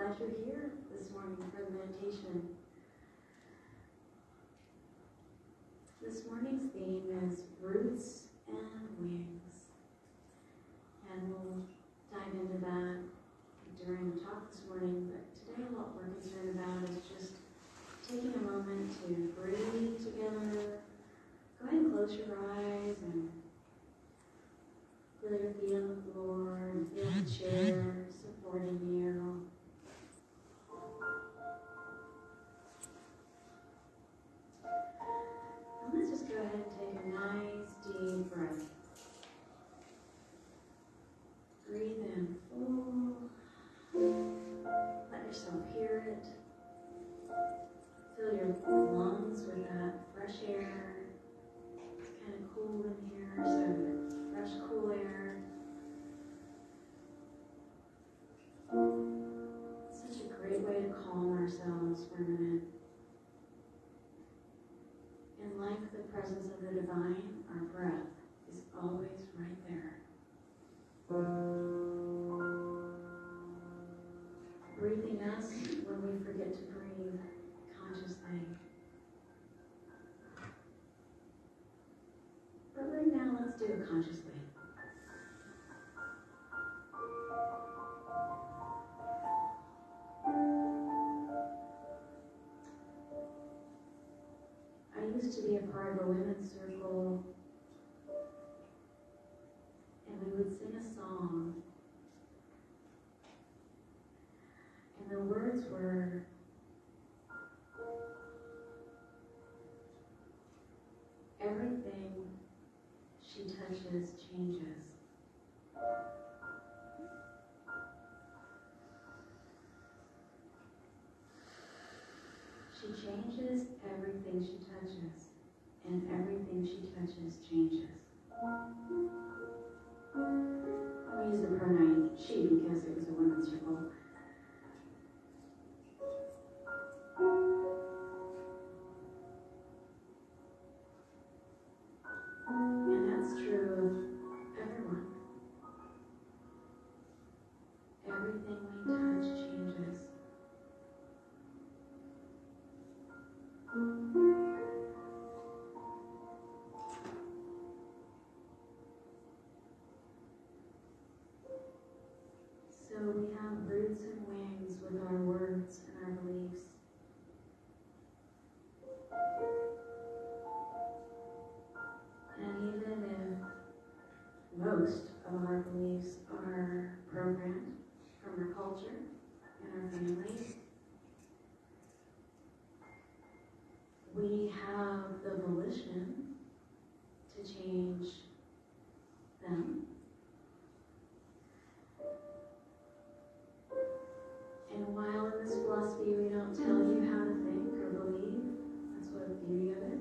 glad you're here this morning for the meditation. This morning's theme is roots and wings. And we'll dive into that during the talk this morning, but today what we're concerned about is just taking a moment to breathe together. Go ahead and close your eyes and feel your feet on the floor and feel the chair supporting you. And let's just go ahead and take a nice deep breath. Breathe in full. Let yourself hear it. Fill your lungs with that fresh air. It's kind of cool in here, so fresh, cool air. Such a great way to calm ourselves for a minute. And like the presence of the divine, our breath is always right there. Breathing us when we forget to breathe consciously. But right now, let's do it consciously. I used to be a part of a women's circle, and we would sing a song, and the words were, everything she touches changes. She changes everything she touches, and everything she touches changes. I'll use the pronoun she because it was a women's circle. And that's true of everyone. Everything we touch changes. So we have roots and wings with our words and our beliefs. And even if most of our beliefs are programmed from our culture and our families, we have the volition to change them. And while in this philosophy we don't tell you how to think or believe, that's what the beauty of it.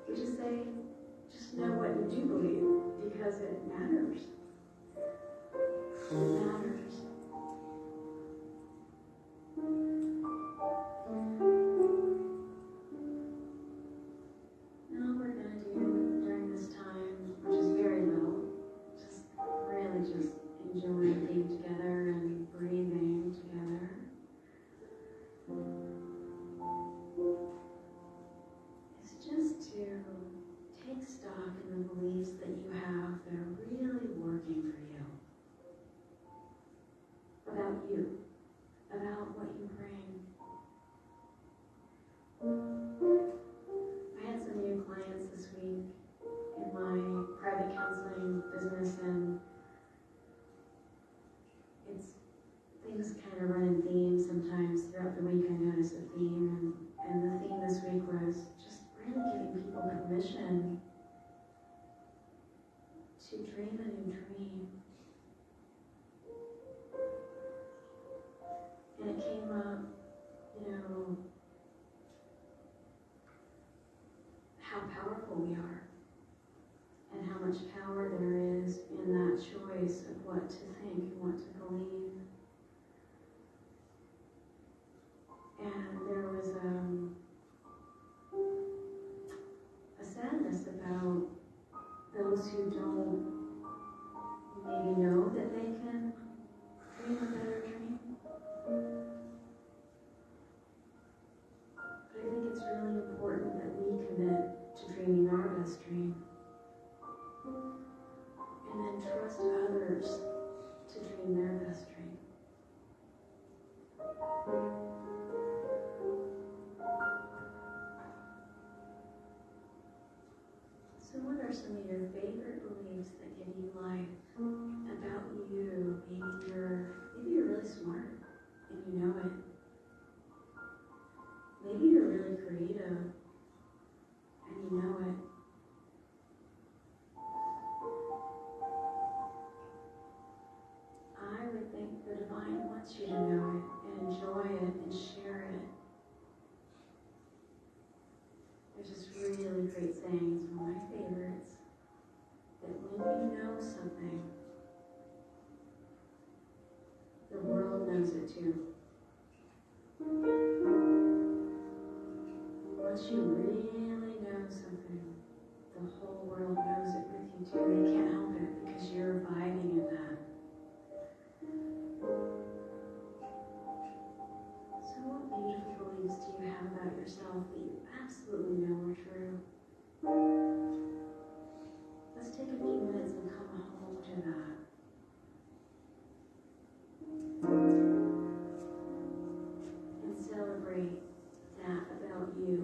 We just say, just know what you do believe, because it matters. It matters. Now what we're going to do during this time, which is very little, just really just enjoying being together and breathing together. It's just to take stock in the beliefs that you have that are really working for you. About you. About what you bring. I had some new clients this week in my private counseling business, and things kind of run in themes sometimes. Throughout the week I notice a theme, and the theme this week was just really giving people permission to dream a new dream. And it came up, how powerful we are, and how much power there is in that choice of what to think and what to believe. And there was a sadness about those who don't maybe know that they can dream a better dream. saying, it's one of my favorites, that when you know something, the world knows it too. Once you really know something, the whole world knows it with you too. They can't help it because you're abiding in that. So what beautiful beliefs do you have about yourself that you absolutely know are true? Let's take a few minutes and come home to that. And celebrate that about you.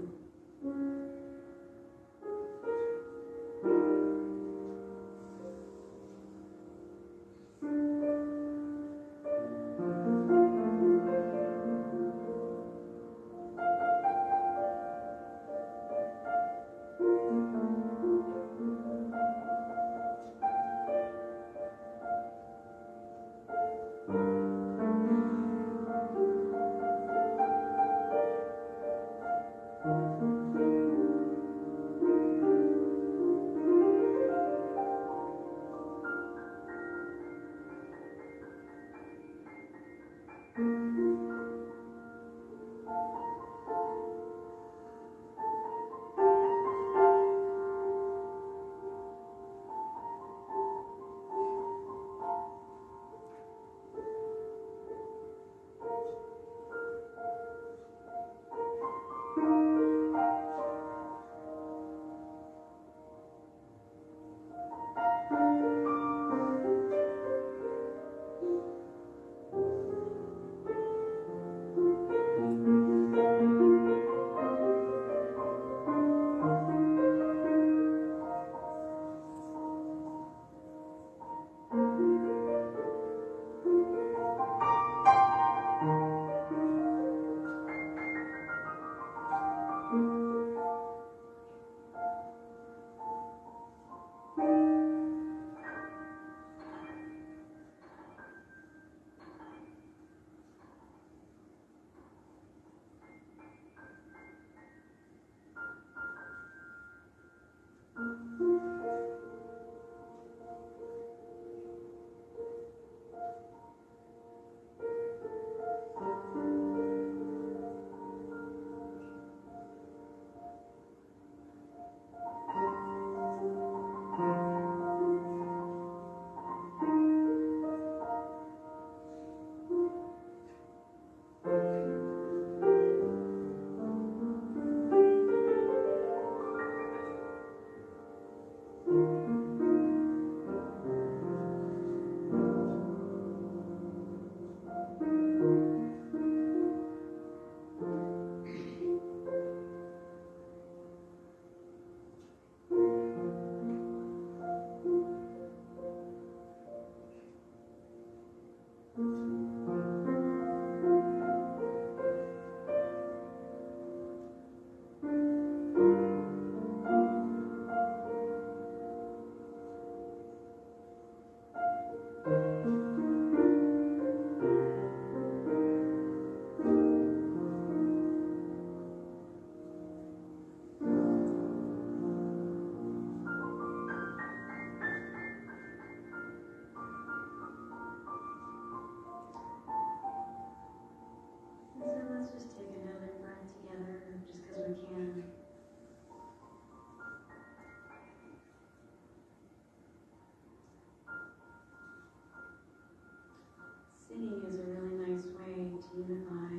Singing is a really nice way to unify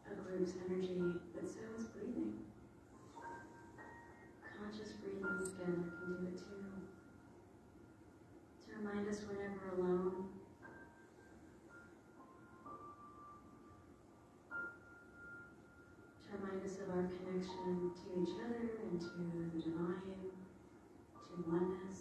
a group's energy, but so is breathing. Conscious breathing together can do it too. To remind us we're never alone. To remind us of our connection to each other and to the divine, to oneness.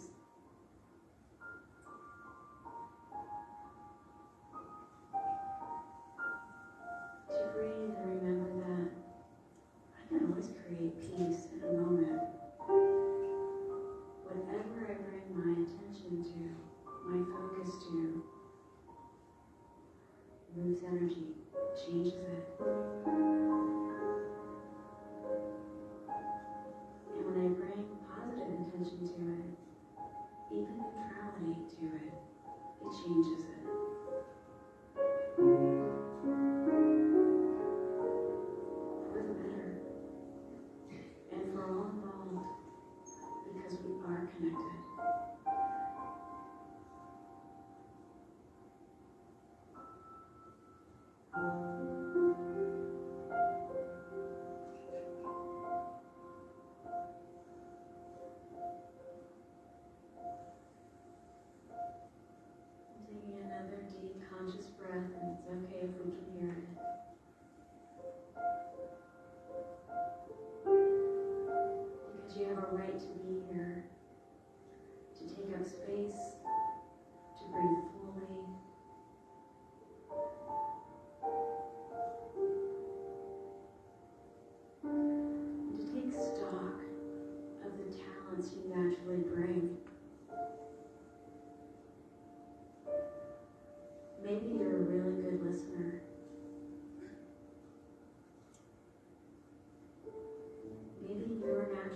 To breathe and remember that I can always create peace in a moment. Whatever I bring my attention to, my focus to, moves energy, changes it. And when I bring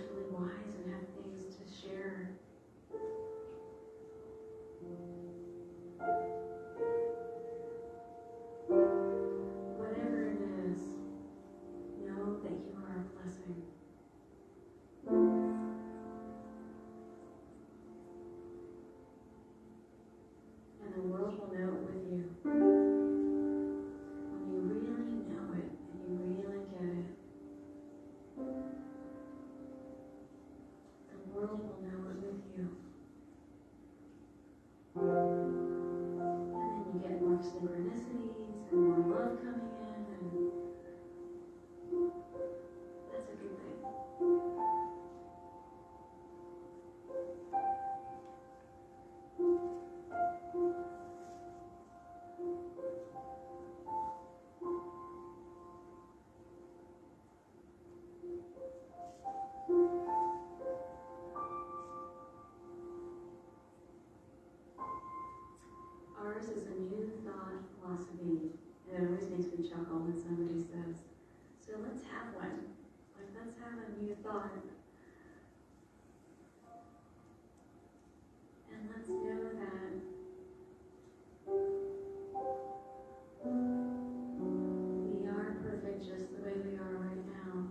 actually wise and have things to share. Whatever it is, know that you are a blessing. And the world will know it with you. When you really know it and you really get it, the world will know it with you. And then you get more synchronicities and more love coming in, and that's a good thing. Ours is a new thought philosophy, and it always makes me chuckle when somebody says, so let's have one. Like, let's have a new thought. And let's know that we are perfect just the way we are right now.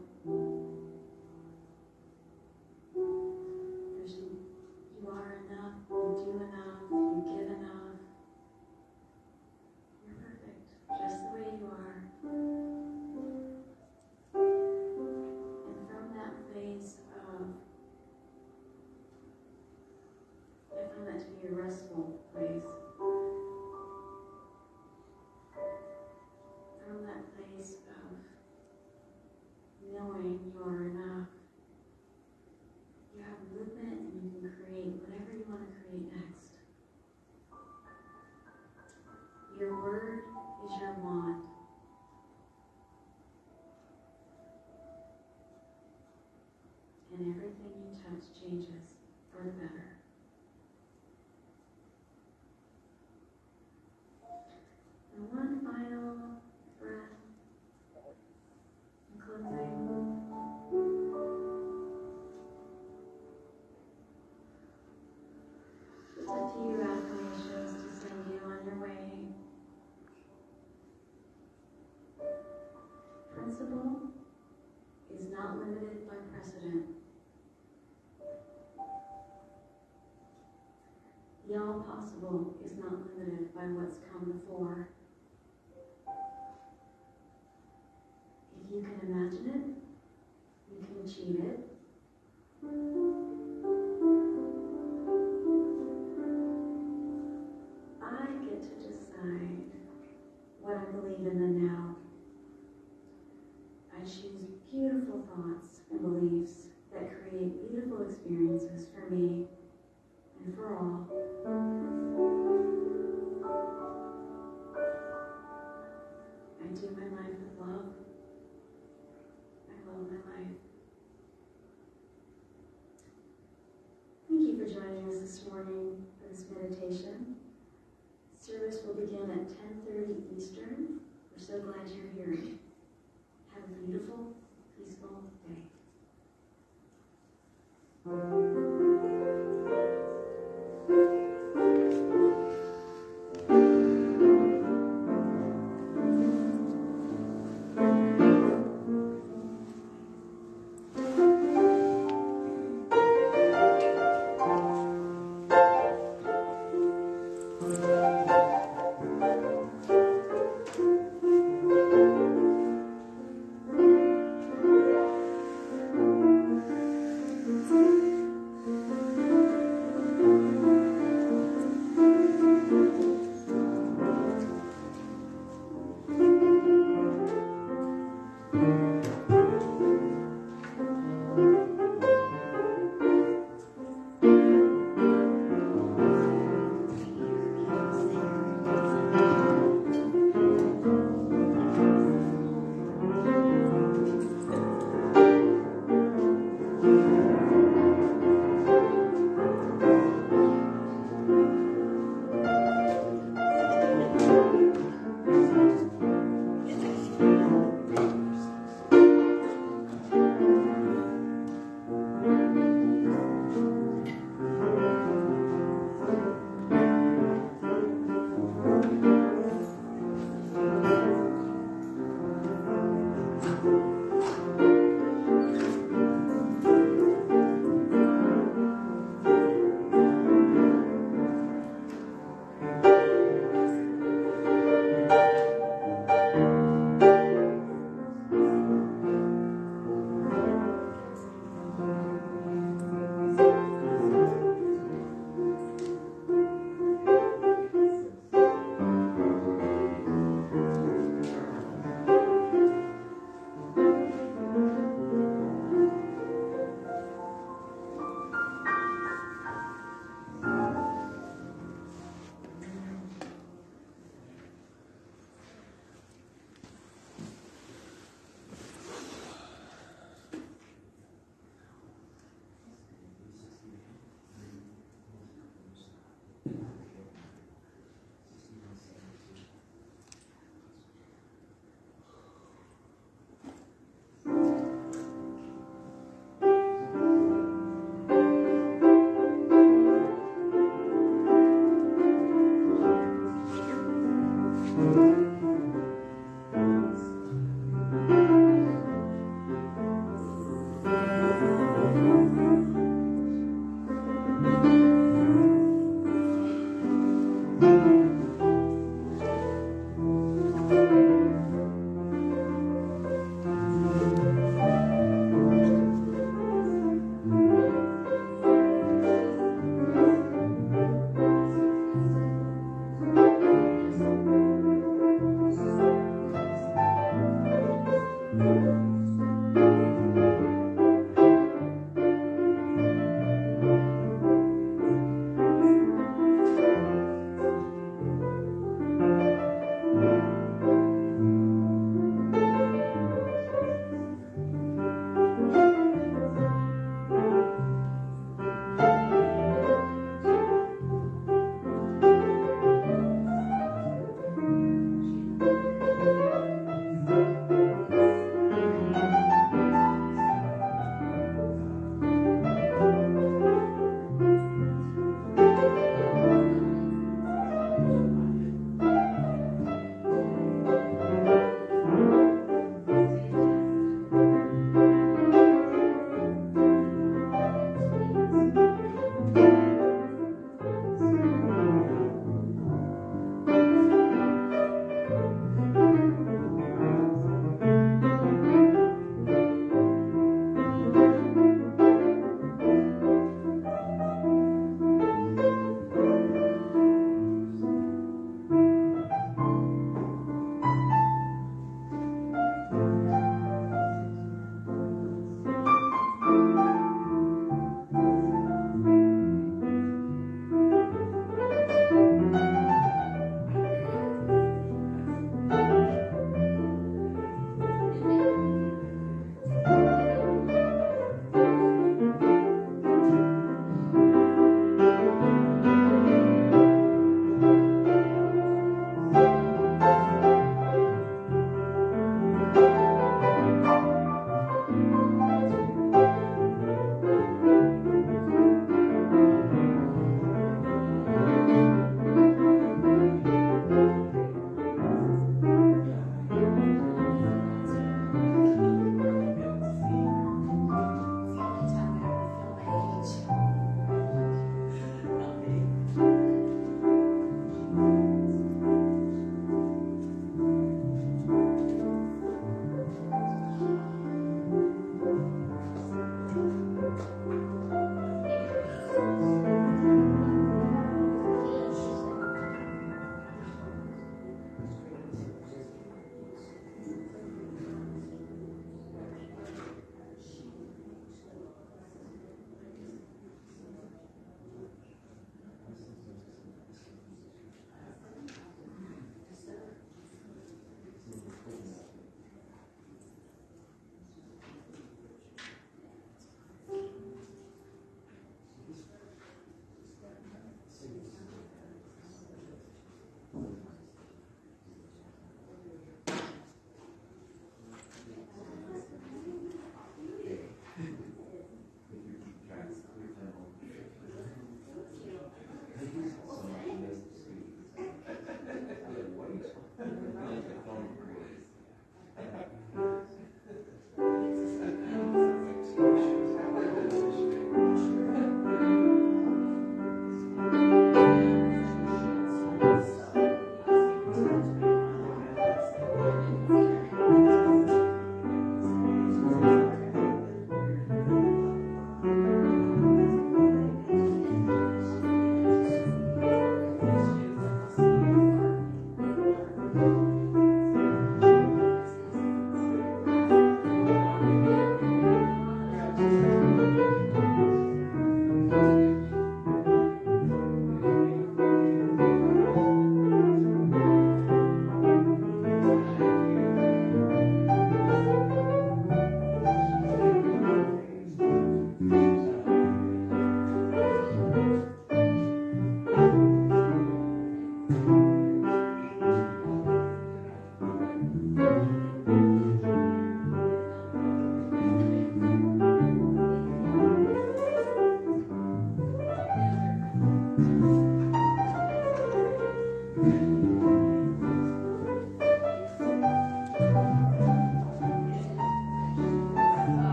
You are enough, you do enough, you give enough. You're perfect, just the way you are. And from that place of, I find that to be a restful place. From that place of knowing you are enough, you have movement and you can create whatever you want to create next. Your word is your wand. And everything you touch changes for the better. And one final breath in closing. Just a few affirmations to send you on your way. Principle is not limited by precedent. The all possible is not limited by what's come before. If you can imagine it, you can achieve it. I get to decide what I believe in the now. I choose beautiful thoughts and beliefs that create beautiful experiences for me and for all. I do my life with love. I love my life. Thank you for joining us this morning for this meditation. Service will begin at 10:30 Eastern. We're so glad you're here. Have a beautiful, peaceful day.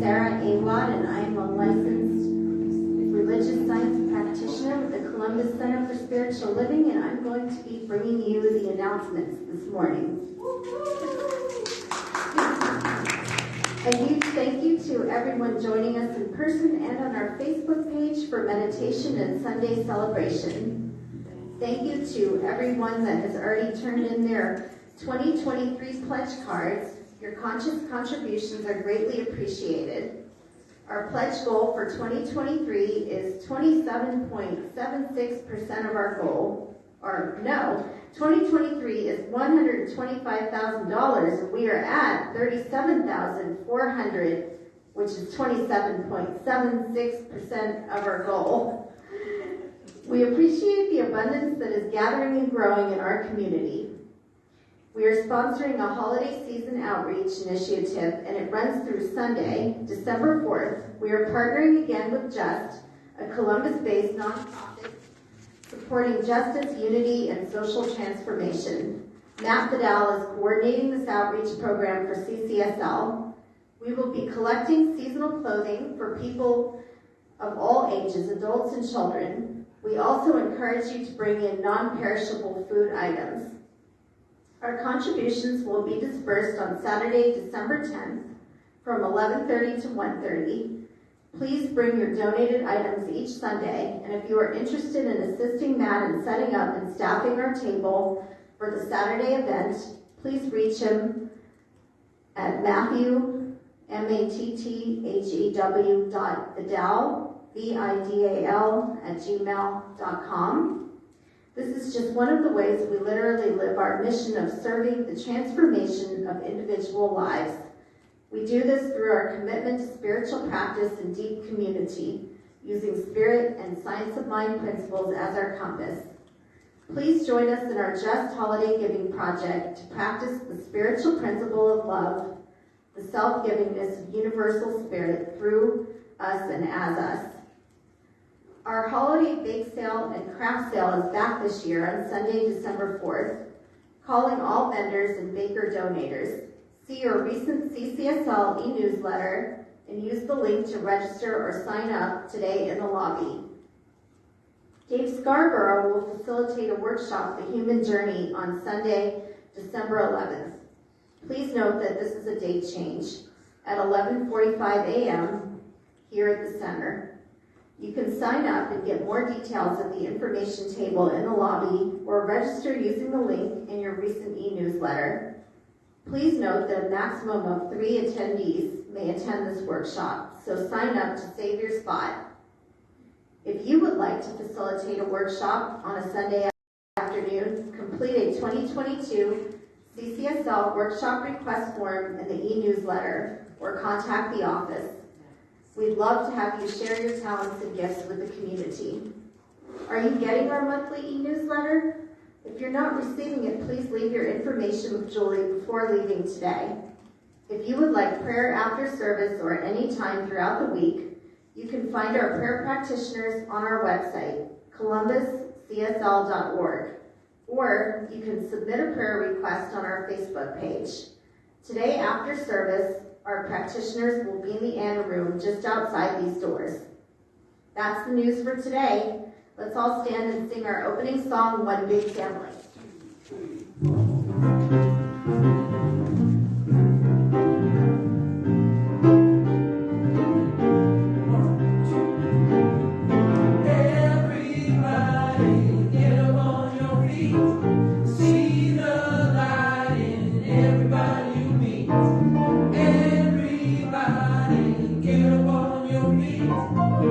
Sarah Awad, and I am a licensed religious science practitioner with the Columbus Center for Spiritual Living, and I'm going to be bringing you the announcements this morning. A huge thank you to everyone joining us in person and on our Facebook page for meditation and Sunday celebration. Thank you to everyone that has already turned in their 2023 pledge cards. Your conscious contributions are greatly appreciated. Our pledge goal for 2023 is 27.76% of our goal. 2023 is $125,000, and we are at $37,400, which is 27.76% of our goal. We appreciate the abundance that is gathering and growing in our community. We are sponsoring a holiday season outreach initiative, and it runs through Sunday, December 4th. We are partnering again with JUST, a Columbus-based nonprofit supporting justice, unity, and social transformation. Matt Vidal is coordinating this outreach program for CCSL. We will be collecting seasonal clothing for people of all ages, adults and children. We also encourage you to bring in non-perishable food items. Our contributions will be dispersed on Saturday, December 10th from 11:30 to 1:30. Please bring your donated items each Sunday, and if you are interested in assisting Matt in setting up and staffing our table for the Saturday event, please reach him at Matthew, matthew.vidal, VIDAL, @gmail.com. This is just one of the ways we literally live our mission of serving the transformation of individual lives. We do this through our commitment to spiritual practice and deep community, using spirit and science of mind principles as our compass. Please join us in our Just Holiday Giving project to practice the spiritual principle of love, the self-givingness of universal spirit through us and as us. Our holiday bake sale and craft sale is back this year on Sunday, December 4th, calling all vendors and baker donators. See your recent CCSL e-newsletter and use the link to register or sign up today in the lobby. Dave Scarborough will facilitate a workshop, The Human Journey, on Sunday, December 11th. Please note that this is a date change at 11:45 a.m. here at the center. You can sign up and get more details at the information table in the lobby or register using the link in your recent e-newsletter. Please note that a maximum of 3 attendees may attend this workshop, so sign up to save your spot. If you would like to facilitate a workshop on a Sunday afternoon, complete a 2022 CCSL workshop request form in the e-newsletter or contact the office. We'd love to have you share your talents and gifts with the community. Are you getting our monthly e-newsletter? If you're not receiving it, please leave your information with Julie before leaving today. If you would like prayer after service or any time throughout the week, you can find our prayer practitioners on our website, columbuscsl.org, or you can submit a prayer request on our Facebook page. Today after service, our practitioners will be in the Anna room just outside these doors. That's the news for today. Let's all stand and sing our opening song, One Big Family.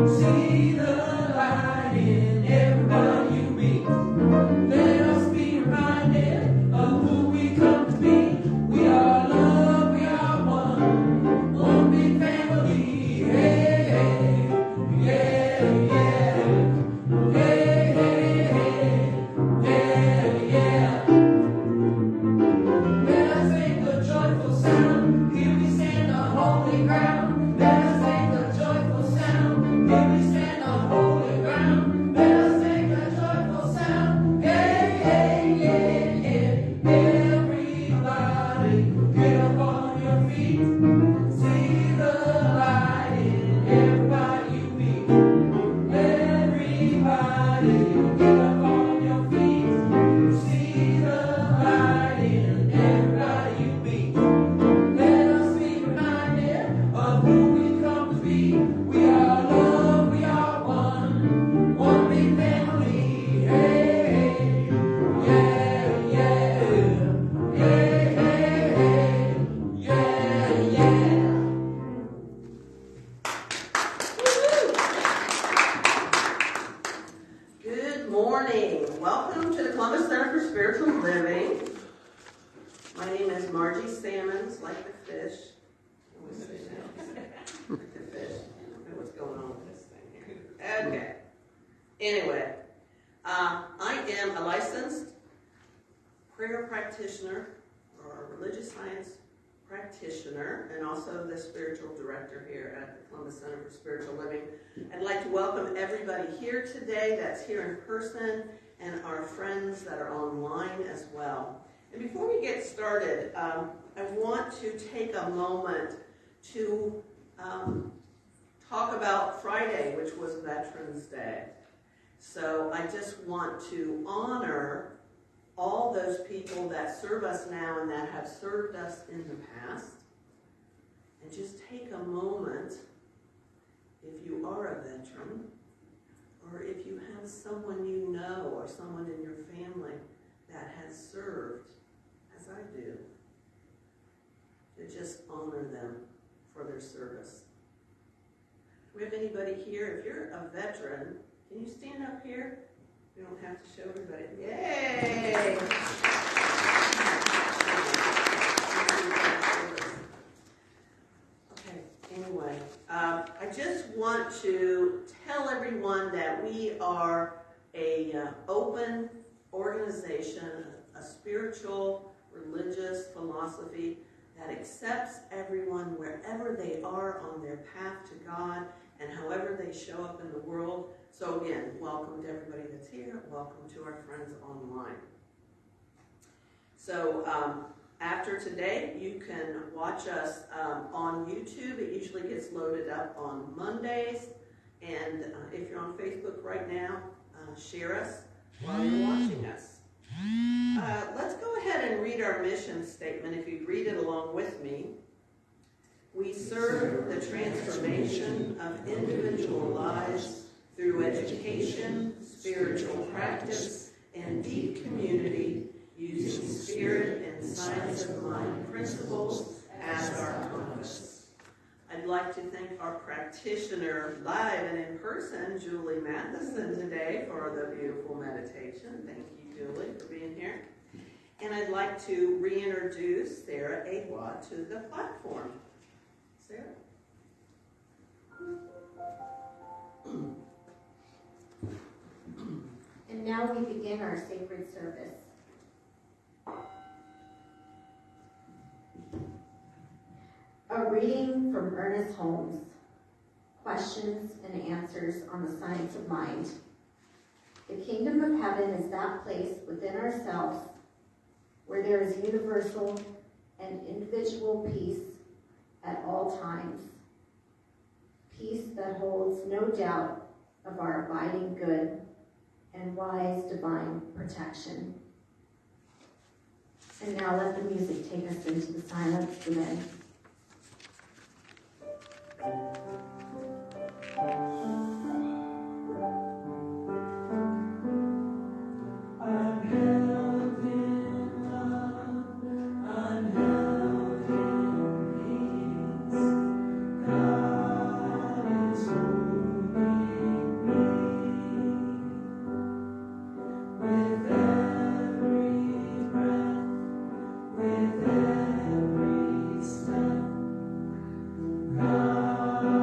See the light in everybody you meet. Let us be reminded of who we come to be. We are love, we are one big family. Hey, hey, yeah, yeah. Hey, hey, hey, yeah, yeah. Let us make a joyful sound. Here we stand on holy ground. Let us make a joyful sound. Here we stand on holy ground. the spiritual director here at the Columbus Center for Spiritual Living. I'd like to welcome everybody here today that's here in person and our friends that are online as well. And before we get started, I want to take a moment to talk about Friday, which was Veterans Day. So I just want to honor all those people that serve us now and that have served us in the past. And just take a moment, if you are a veteran, or if you have someone you know or someone in your family that has served, as I do, to just honor them for their service. Do we have anybody here? If you're a veteran, can you stand up here? We don't have to show everybody. Yay! Okay, anyway, I just want to tell everyone that we are a open organization, a spiritual, religious philosophy that accepts everyone wherever they are on their path to God and however they show up in the world. So again, welcome to everybody that's here. Welcome to our friends online. So after today, you can watch us on YouTube. It usually gets loaded up on Mondays. And if you're on Facebook right now, share us while you're watching us. Let's go ahead and read our mission statement. If you'd read it along with me. We serve the transformation of individual lives through education, spiritual practice, and deep community, using spirit and science of mind principles as our compass. I'd like to thank our practitioner live and in person, Julie Matheson, today for the beautiful meditation. Thank you, Julie, for being here. And I'd like to reintroduce Sarah Awa to the platform. Sarah? And now we begin our sacred service. A reading from Ernest Holmes, Questions and Answers on the Science of Mind. The kingdom of heaven is that place within ourselves where there is universal and individual peace at all times. Peace that holds no doubt of our abiding good and wise divine protection. And now let the music take us into the silence within. With every step, God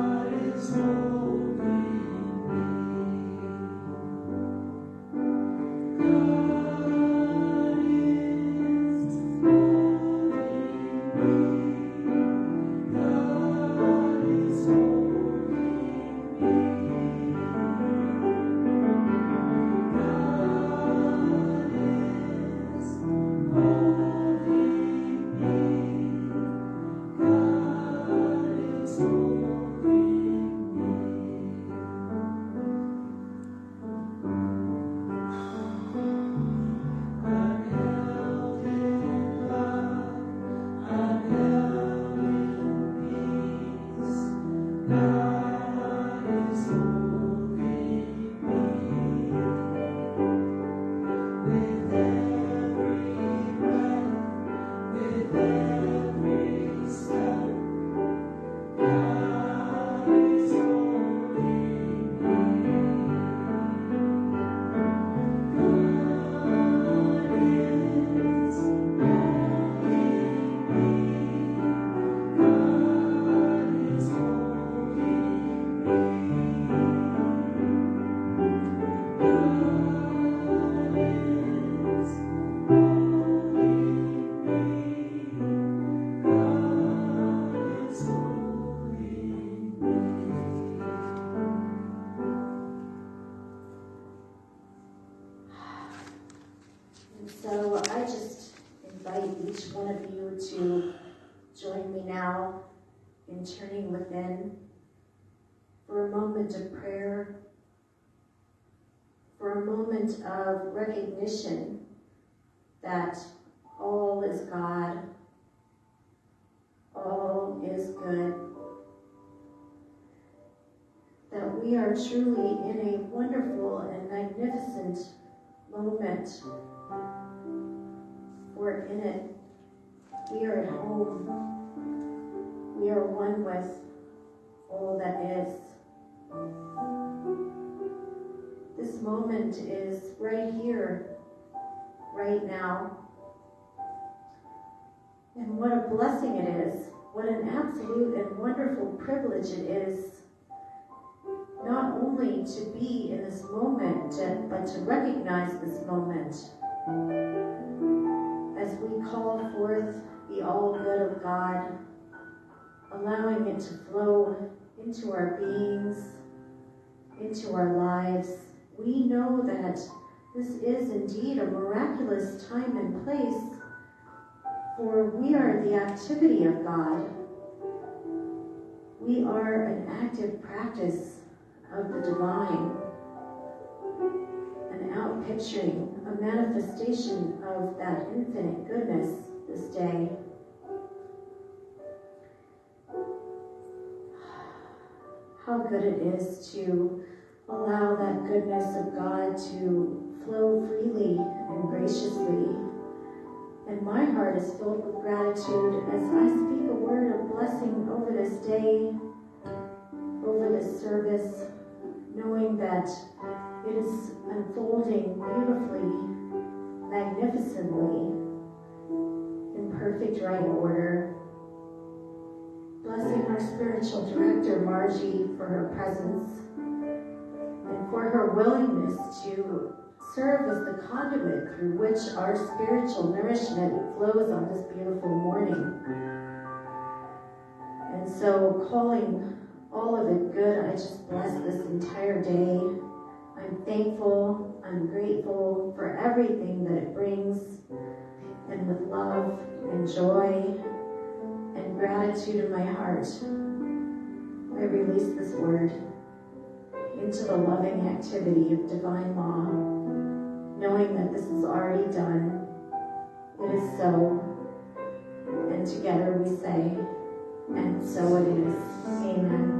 turning within for a moment of prayer, for a moment of recognition that all is God, all is good, that we are truly in a wonderful and magnificent moment, for in it we are at home, we are one with all that is. This moment is right here, right now. And what a blessing it is, what an absolute and wonderful privilege it is, not only to be in this moment, but to recognize this moment as we call forth the all good of God, allowing it to flow into our beings, into our lives. We know that this is indeed a miraculous time and place, for we are the activity of God. We are an active practice of the divine, an outpicturing, a manifestation of that infinite goodness this day. How good it is to allow that goodness of God to flow freely and graciously. And my heart is filled with gratitude as I speak a word of blessing over this day, over this service, knowing that it is unfolding beautifully, magnificently, in perfect right order. Blessing our spiritual director, Margie, for her presence and for her willingness to serve as the conduit through which our spiritual nourishment flows on this beautiful morning. And so, calling all of it good, I just bless this entire day. I'm thankful, I'm grateful for everything that it brings, and with love and joy and gratitude in my heart, I release this word into the loving activity of divine law, knowing that this is already done. It is so. And together we say, and so it is. Amen.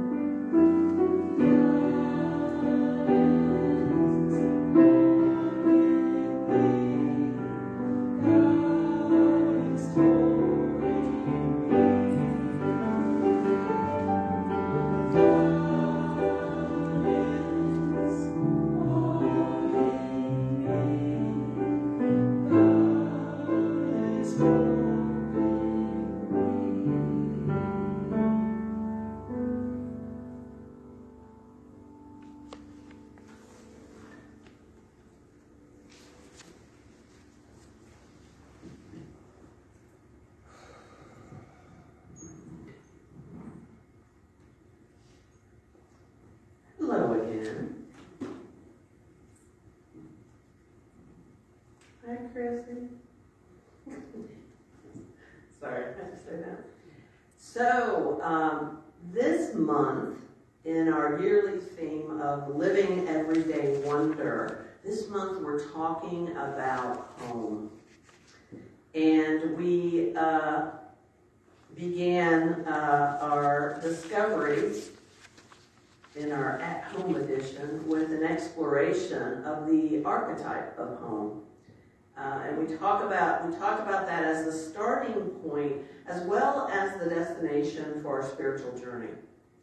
Hello again. Hi, Chrissy. Sorry, I had to say that. So, this month, in our yearly theme of Living Everyday Wonder, this month we're talking about home. And we began our discovery in our at-home edition with an exploration of the archetype of home. And we talk about that as the starting point as well as the destination for our spiritual journey.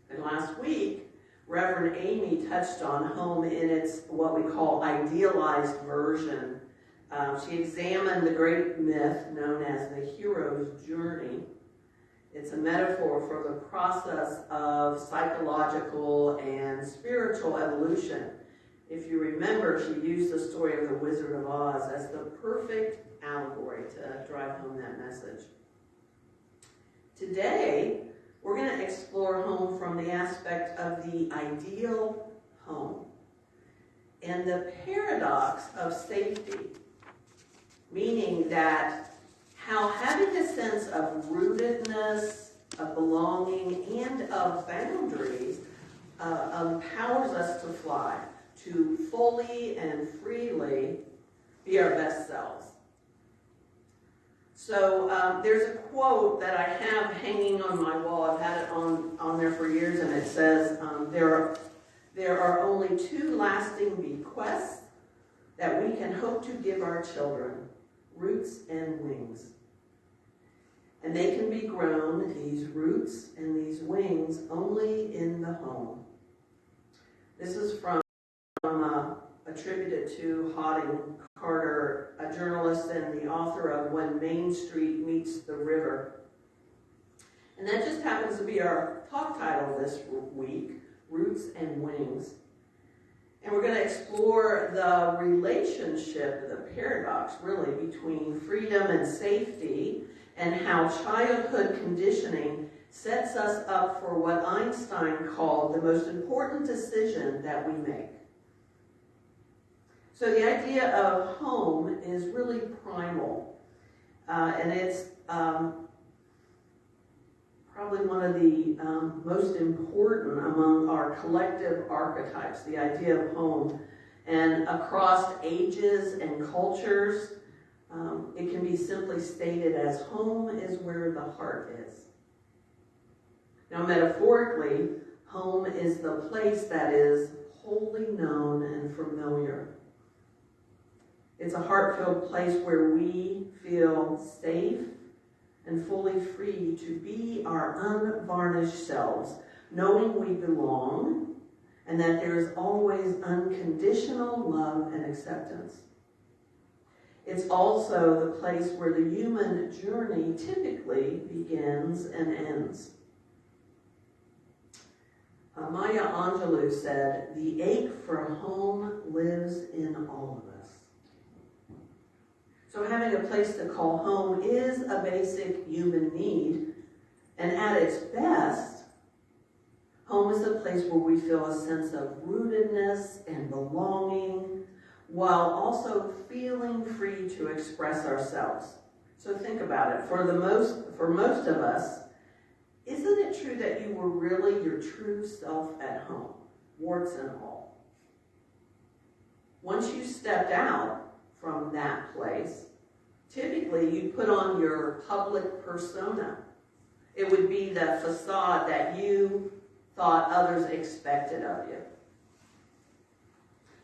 And last week, Reverend Amy touched on home in its what we call idealized version. She examined the great myth known as the hero's journey. It's a metaphor for the process of psychological and spiritual evolution. If you remember, she used the story of the Wizard of Oz as the perfect allegory to drive home that message. Today, we're going to explore home from the aspect of the ideal home and the paradox of safety, meaning that how having a sense of rootedness of belonging, and of boundaries empowers us to fly, to fully and freely be our best selves. So there's a quote that I have hanging on my wall. I've had it on there for years, and it says, there are only two lasting bequests that we can hope to give our children, roots and wings. And they can be grown, these roots and these wings, only in the home. This is from attributed to Hodding Carter, a journalist and the author of When Main Street Meets the River. And that just happens to be our talk title this week, Roots and Wings. And we're going to explore the relationship, the paradox really, between freedom and safety, and how childhood conditioning sets us up for what Einstein called the most important decision that we make. So the idea of home is really primal, and it's probably one of the most important among our collective archetypes, the idea of home. And across ages and cultures, it can be simply stated as home is where the heart is. Now, metaphorically, home is the place that is wholly known and familiar. It's a heart-filled place where we feel safe and fully free to be our unvarnished selves, knowing we belong and that there is always unconditional love and acceptance. It's also the place where the human journey typically begins and ends. Maya Angelou said, "The ache for home lives in all of us." So having a place to call home is a basic human need, and at its best, home is a place where we feel a sense of rootedness and belonging, while also feeling free to express ourselves. So think about it. For most of us, isn't it true that you were really your true self at home, warts and all? Once you stepped out from that place, typically you put on your public persona. It would be the facade that you thought others expected of you.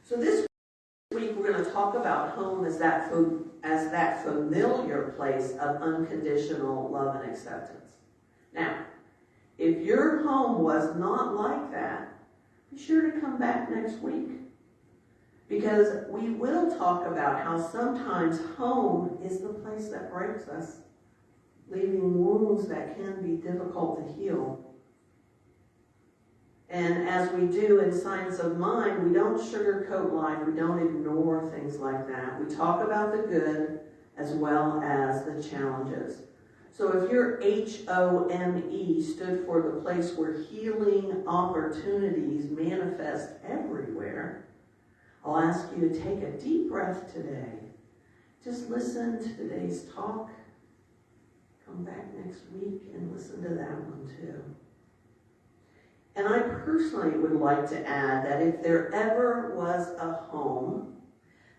So this week we're going to talk about home as that familiar place of unconditional love and acceptance. Now, if your home was not like that, be sure to come back next week, because we will talk about how sometimes home is the place that breaks us, leaving wounds that can be difficult to heal. And as we do in Science of Mind, we don't sugarcoat life, we don't ignore things like that. We talk about the good as well as the challenges. So if your HOME stood for the place where healing opportunities manifest everywhere, I'll ask you to take a deep breath today. Just listen to today's talk. Come back next week and listen to that one too. And I personally would like to add that if there ever was a home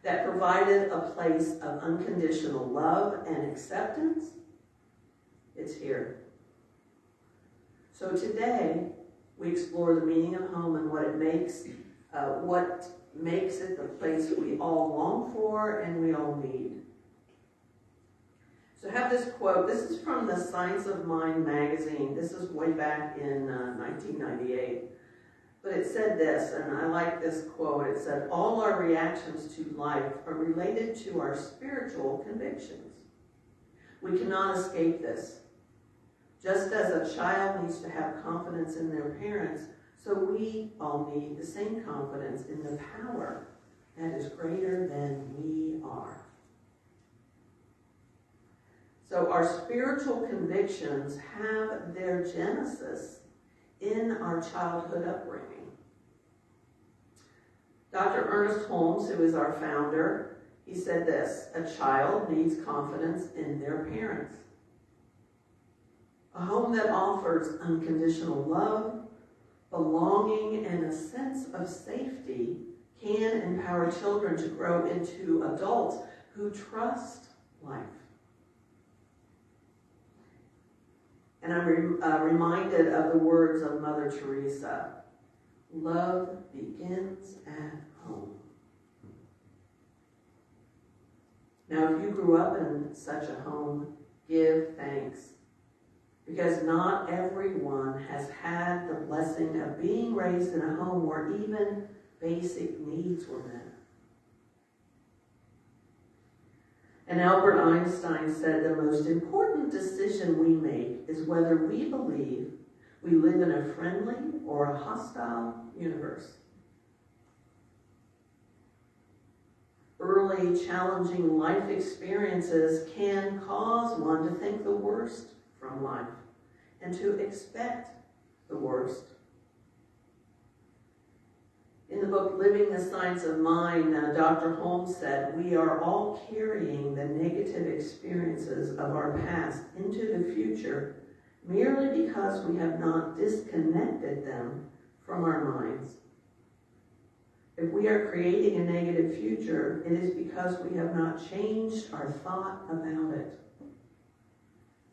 that provided a place of unconditional love and acceptance, it's here. So today, we explore the meaning of home and what makes it the place we all long for and we all need. So I have this quote. This is from the Science of Mind magazine. This is way back in 1998. But it said this, and I like this quote. It said, "All our reactions to life are related to our spiritual convictions. We cannot escape this. Just as a child needs to have confidence in their parents, so we all need the same confidence in the power that is greater than we are." So our spiritual convictions have their genesis in our childhood upbringing. Dr. Ernest Holmes, who is our founder, he said this: "A child needs confidence in their parents. A home that offers unconditional love, belonging, and a sense of safety can empower children to grow into adults who trust life. And I'm reminded of the words of Mother Teresa. Love begins at home. Now, if you grew up in such a home, give thanks. Because not everyone has had the blessing of being raised in a home where even basic needs were met. And Albert Einstein said the most important decision we make is whether we believe we live in a friendly or a hostile universe. Early, challenging life experiences can cause one to think the worst from life and to expect the worst. In the book Living the Science of Mind, Dr. Holmes said, we are all carrying the negative experiences of our past into the future merely because we have not disconnected them from our minds. If we are creating a negative future, it is because we have not changed our thought about it.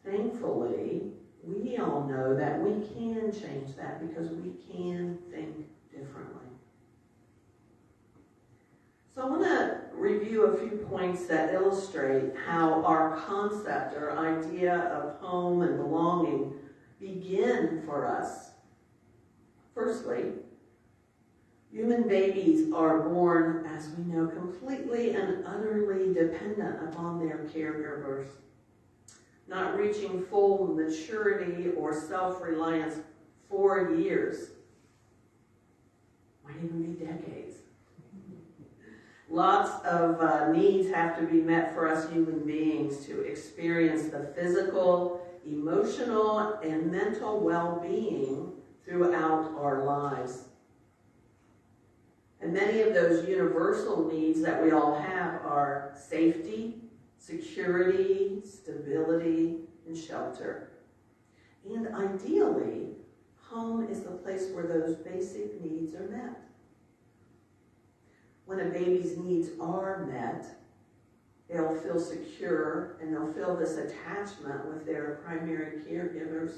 Thankfully, we all know that we can change that because we can think differently. So I want to review a few points that illustrate how our concept or idea of home and belonging begin for us. Firstly, human babies are born, as we know, completely and utterly dependent upon their caregivers, not reaching full maturity or self-reliance for years, might even be decades. Lots of needs have to be met for us human beings to experience the physical, emotional, and mental well-being throughout our lives. And many of those universal needs that we all have are safety, security, stability, and shelter. And ideally, home is the place where those basic needs are met. When a baby's needs are met, they'll feel secure and they'll feel this attachment with their primary caregivers.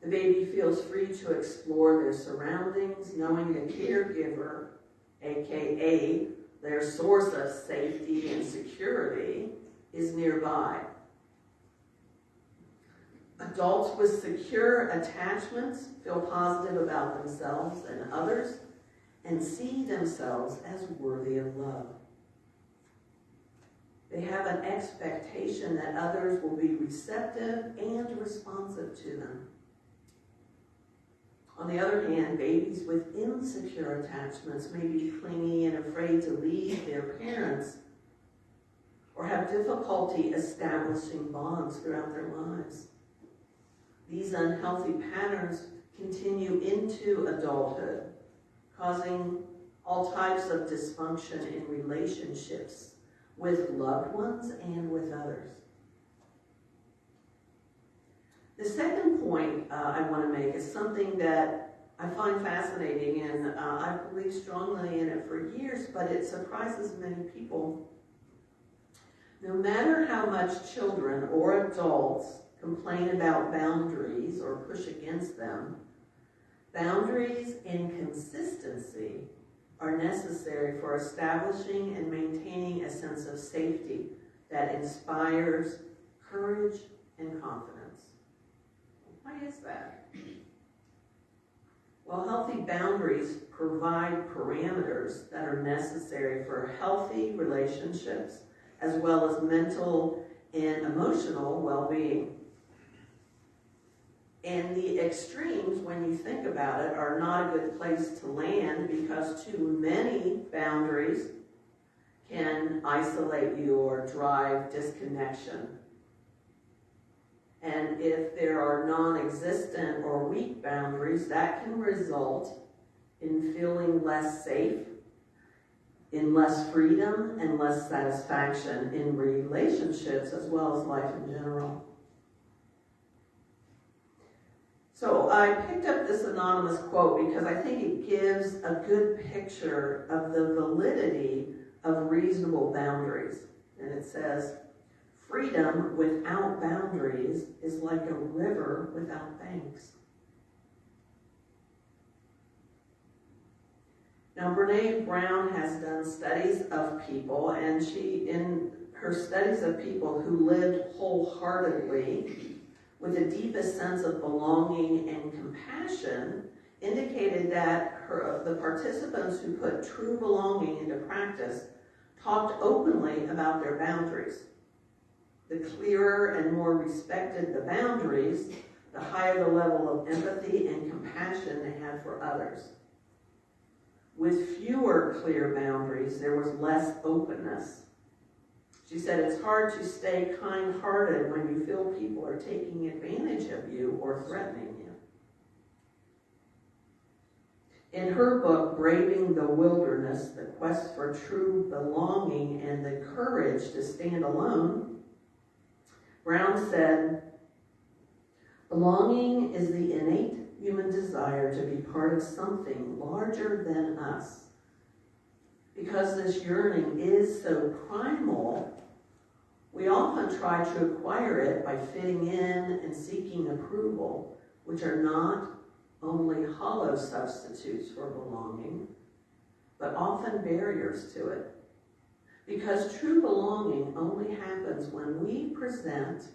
The baby feels free to explore their surroundings, knowing the caregiver, aka their source of safety and security, is nearby. Adults with secure attachments feel positive about themselves and others and see themselves as worthy of love. They have an expectation that others will be receptive and responsive to them. On the other hand, babies with insecure attachments may be clingy and afraid to leave their parents or have difficulty establishing bonds throughout their lives. These unhealthy patterns continue into adulthood, causing all types of dysfunction in relationships with loved ones and with others. The second point I want to make is something that I find fascinating, and I believe strongly in it for years, but it surprises many people. No matter how much children or adults complain about boundaries or push against them, boundaries and consistency are necessary for establishing and maintaining a sense of safety that inspires courage and confidence. Why is that? Well, healthy boundaries provide parameters that are necessary for healthy relationships as well as mental and emotional well-being. And the extremes, when you think about it, are not a good place to land because too many boundaries can isolate you or drive disconnection. And if there are non-existent or weak boundaries, that can result in feeling less safe, in less freedom, and less satisfaction in relationships as well as life in general. So I picked up this anonymous quote because I think it gives a good picture of the validity of reasonable boundaries. And it says, "Freedom without boundaries is like a river without banks." Now, Brene Brown has done studies of people, and she, in her studies of people who lived wholeheartedly with the deepest sense of belonging and compassion, indicated that the participants who put true belonging into practice talked openly about their boundaries. The clearer and more respected the boundaries, the higher the level of empathy and compassion they had for others. With fewer clear boundaries, there was less openness. She said, "It's hard to stay kind-hearted when you feel people are taking advantage of you or threatening you." In her book, Braving the Wilderness, The Quest for True Belonging and the Courage to Stand Alone, Brown said, "Belonging is the innate human desire to be part of something larger than us. Because this yearning is so primal, we often try to acquire it by fitting in and seeking approval, which are not only hollow substitutes for belonging, but often barriers to it. Because true belonging only happens when we present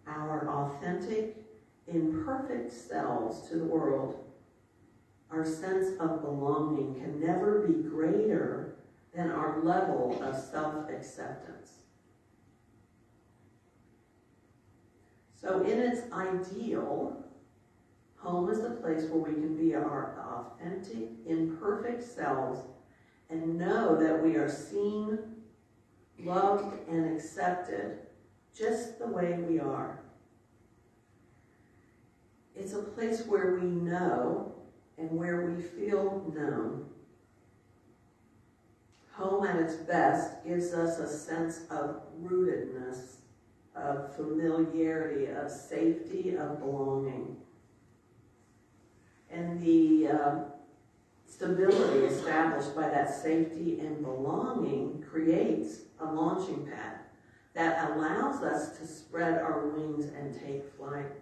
our authentic, imperfect selves to the world. Our sense of belonging can never be greater than our level of self-acceptance." So in its ideal, home is a place where we can be our authentic, imperfect selves and know that we are seen, loved, and accepted just the way we are. It's a place where we know and where we feel known. Home at its best gives us a sense of rootedness, of familiarity, of safety, of belonging. And the stability established by that safety and belonging creates a launching pad that allows us to spread our wings and take flight.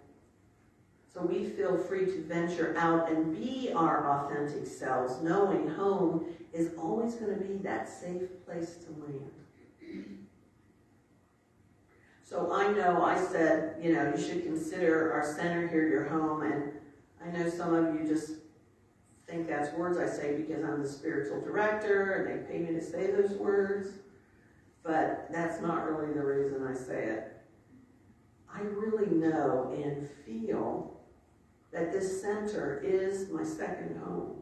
So we feel free to venture out and be our authentic selves, knowing home is always going to be that safe place to land. So I know I said, you should consider our center here your home, and I know some of you just think that's words I say because I'm the spiritual director and they pay me to say those words, but that's not really the reason I say it. I really know and feel that this center is my second home,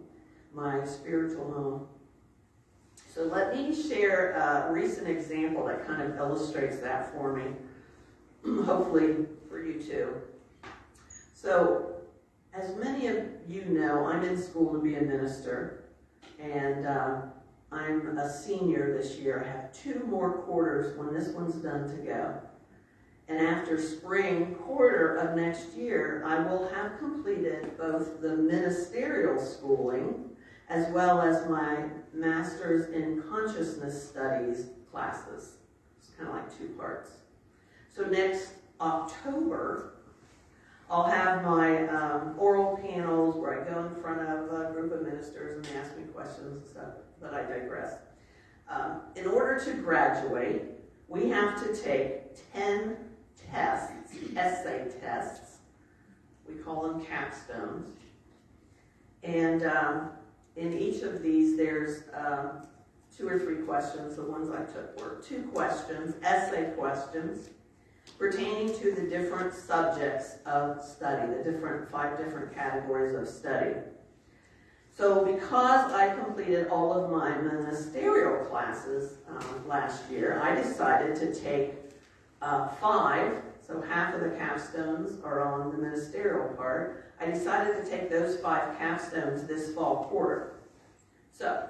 my spiritual home. So let me share a recent example that kind of illustrates that for me, hopefully for you too. So, as many of you know, I'm in school to be a minister, and I'm a senior this year. I have 2 more quarters when this one's done to go. And after spring quarter of next year, I will have completed both the ministerial schooling as well as my Master's in Consciousness Studies classes. It's kind of like 2 parts. So next October, I'll have my oral panels where I go in front of a group of ministers and they ask me questions and stuff, but I digress. In order to graduate, we have to take 10 tests, essay tests. We call them capstones. And in each of these, there's 2 or 3 questions. The ones I took were 2 questions, essay questions, pertaining to the different subjects of study, the 5 different categories of study. So because I completed all of my ministerial classes last year, I decided to take 5, so half of the capstones are on the ministerial part. I decided to take those 5 capstones this fall quarter. So,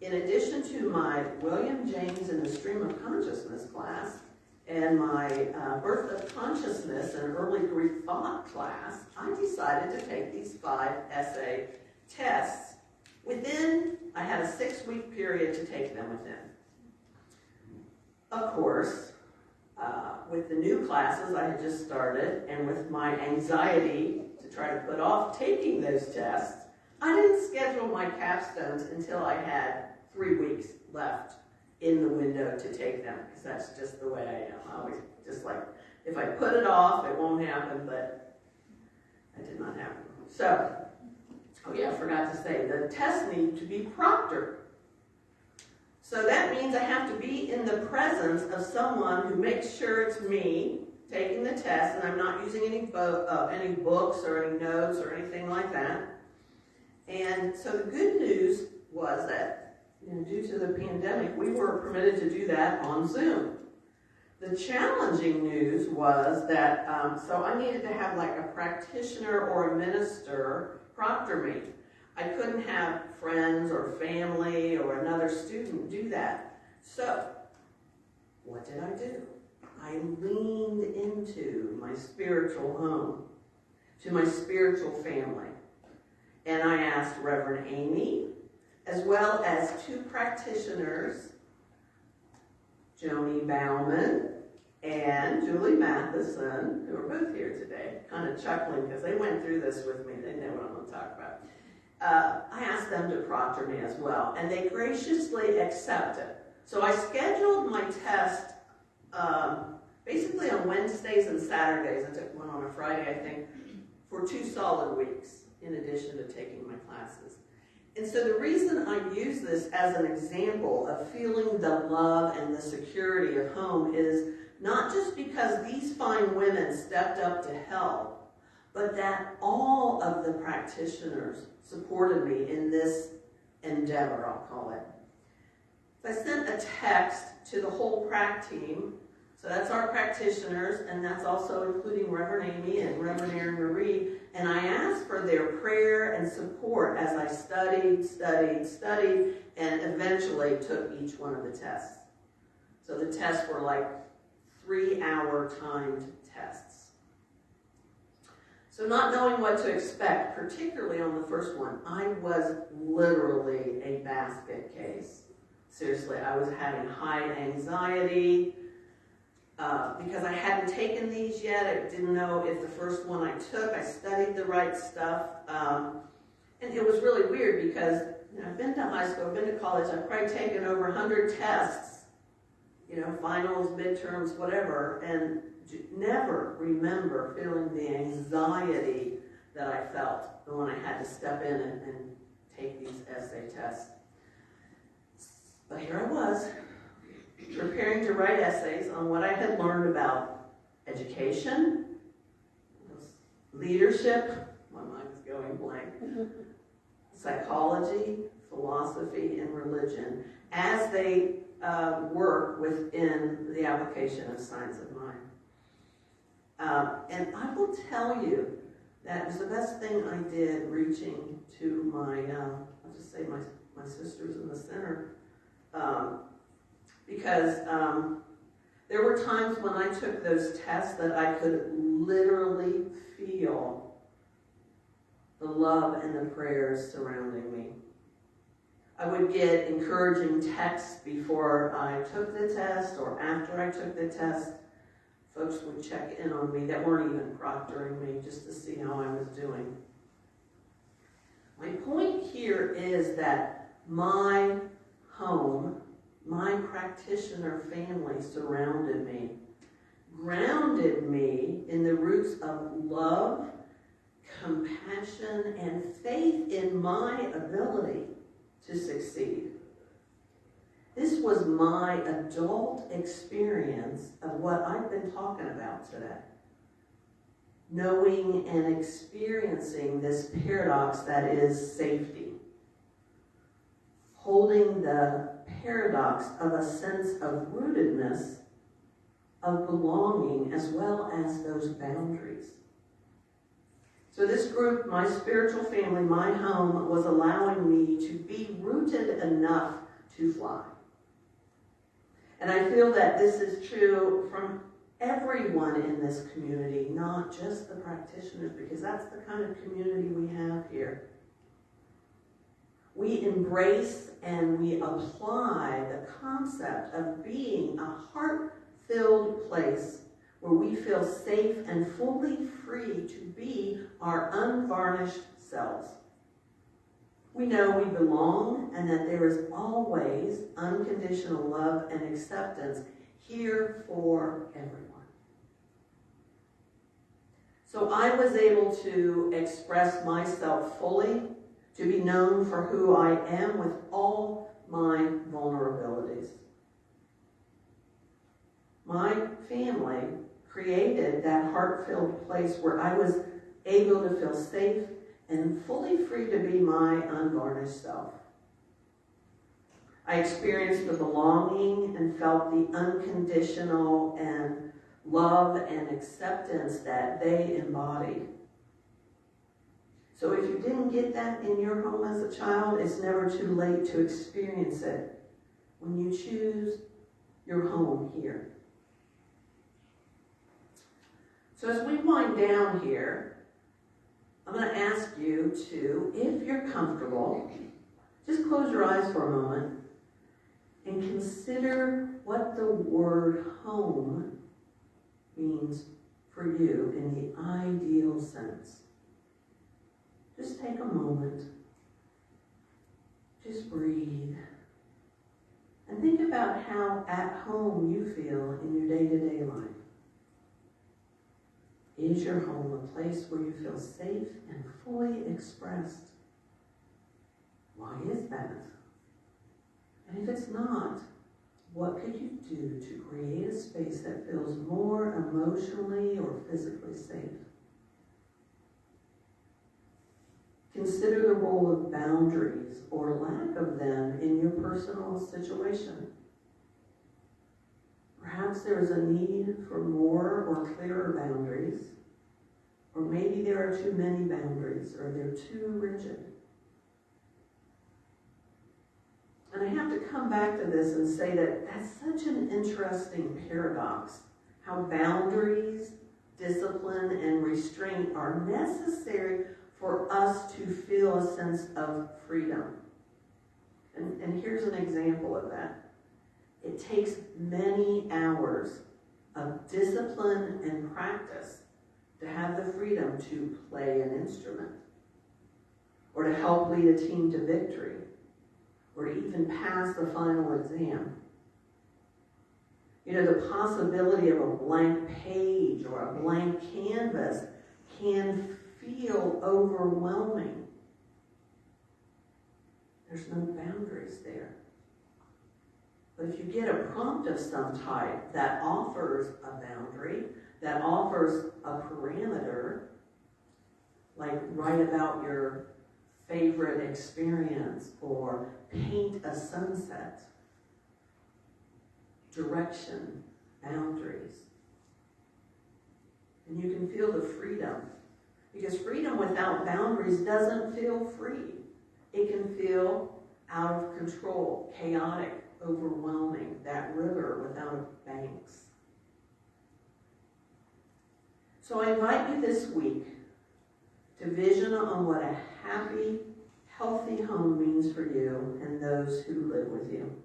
in addition to my William James and the Stream of Consciousness class in my Birth of Consciousness and Early Greek Thought class, I decided to take these 5 essay tests I had a 6-week period to take them within. Of course, with the new classes I had just started, and with my anxiety to try to put off taking those tests, I didn't schedule my capstones until I had 3 weeks left in the window to take them, because that's just the way I am. I always just like, if I put it off, it won't happen, but that did not happen. So, oh yeah, I forgot to say, the tests need to be proctored. So that means I have to be in the presence of someone who makes sure it's me taking the test, and I'm not using any books or any notes or anything like that. And so the good news was that, due to the pandemic, we were permitted to do that on Zoom. The challenging news was that, so I needed to have like a practitioner or a minister proctor me. I couldn't have friends or family or another student do that. So, what did I do? I leaned into my spiritual home, to my spiritual family. And I asked Reverend Amy, as well as 2 practitioners, Joni Bauman and Julie Matheson, who are both here today, kind of chuckling because they went through this with me. They know what I'm going to talk about. I asked them to proctor me as well, and they graciously accepted. So I scheduled my test basically on Wednesdays and Saturdays. I took one on a Friday, I think, for 2 solid weeks, in addition to taking my classes. And so the reason I use this as an example of feeling the love and the security of home is not just because these fine women stepped up to help, but that all of the practitioners supported me in this endeavor, I'll call it. I sent a text to the whole prac team, so that's our practitioners, and that's also including Reverend Amy and Reverend Erin Marie, and I asked for their prayer and support as I studied, and eventually took each one of the tests. So the tests were like 3-hour timed tests. So not knowing what to expect, particularly on the first one, I was literally a basket case. Seriously, I was having high anxiety because I hadn't taken these yet. I didn't know if the first one I took, I studied the right stuff. And it was really weird because I've been to high school, I've been to college, I've probably taken over 100 tests, finals, midterms, whatever, and never remember feeling the anxiety that I felt when I had to step in and take these essay tests. But here I was, preparing to write essays on what I had learned about education, leadership, my mind is going blank, psychology, philosophy, and religion as they work within the application of science of mind. And I will tell you that it was the best thing I did reaching to my, I'll just say my sisters in the center, because there were times when I took those tests that I could literally feel the love and the prayers surrounding me. I would get encouraging texts before I took the test or after I took the test. Folks would check in on me that weren't even proctoring me just to see how I was doing. My point here is that my home, my practitioner family surrounded me, grounded me in the roots of love, compassion, and faith in my ability to succeed. This was my adult experience of what I've been talking about today. Knowing and experiencing this paradox that is safety. Holding the paradox of a sense of rootedness, of belonging, as well as those boundaries. So this group, my spiritual family, my home, was allowing me to be rooted enough to fly. And I feel that this is true from everyone in this community, not just the practitioners, because that's the kind of community we have here. We embrace and we apply the concept of being a heart-filled place where we feel safe and fully free to be our unvarnished selves. We know we belong and that there is always unconditional love and acceptance here for everyone. So I was able to express myself fully, to be known for who I am with all my vulnerabilities. My family created that heart-filled place where I was able to feel safe and fully free to be my unvarnished self. I experienced the belonging and felt the unconditional and love and acceptance that they embodied. So if you didn't get that in your home as a child, it's never too late to experience it when you choose your home here. So as we wind down here, I'm going to ask you to, if you're comfortable, just close your eyes for a moment and consider what the word home means for you in the ideal sense. Just take a moment. Just breathe. And think about how at home you feel in your day-to-day life. Is your home a place where you feel safe and fully expressed? Why is that? And if it's not, what could you do to create a space that feels more emotionally or physically safe? Consider the role of boundaries or lack of them in your personal situation. Perhaps there is a need for more or clearer boundaries, or maybe there are too many boundaries, or they're too rigid. And I have to come back to this and say that that's such an interesting paradox, how boundaries, discipline, and restraint are necessary for us to feel a sense of freedom. And here's an example of that. It takes many hours of discipline and practice to have the freedom to play an instrument, or to help lead a team to victory, or to even pass the final exam. You know, the possibility of a blank page or a blank canvas can feel overwhelming. There's no boundaries there. But if you get a prompt of some type that offers a boundary, that offers a parameter, like write about your favorite experience or paint a sunset, direction, boundaries, and you can feel the freedom. Because freedom without boundaries doesn't feel free. It can feel out of control, chaotic, overwhelming, that river without banks. So I invite you this week to vision on what a happy, healthy home means for you and those who live with you.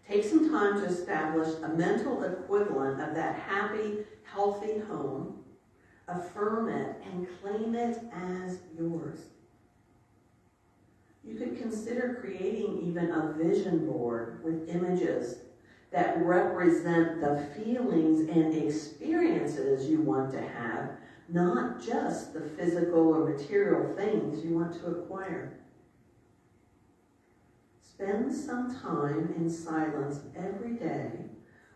Take some time to establish a mental equivalent of that happy, healthy home. Affirm it and claim it as yours. You could consider creating even a vision board with images that represent the feelings and experiences you want to have, not just the physical or material things you want to acquire. Spend some time in silence every day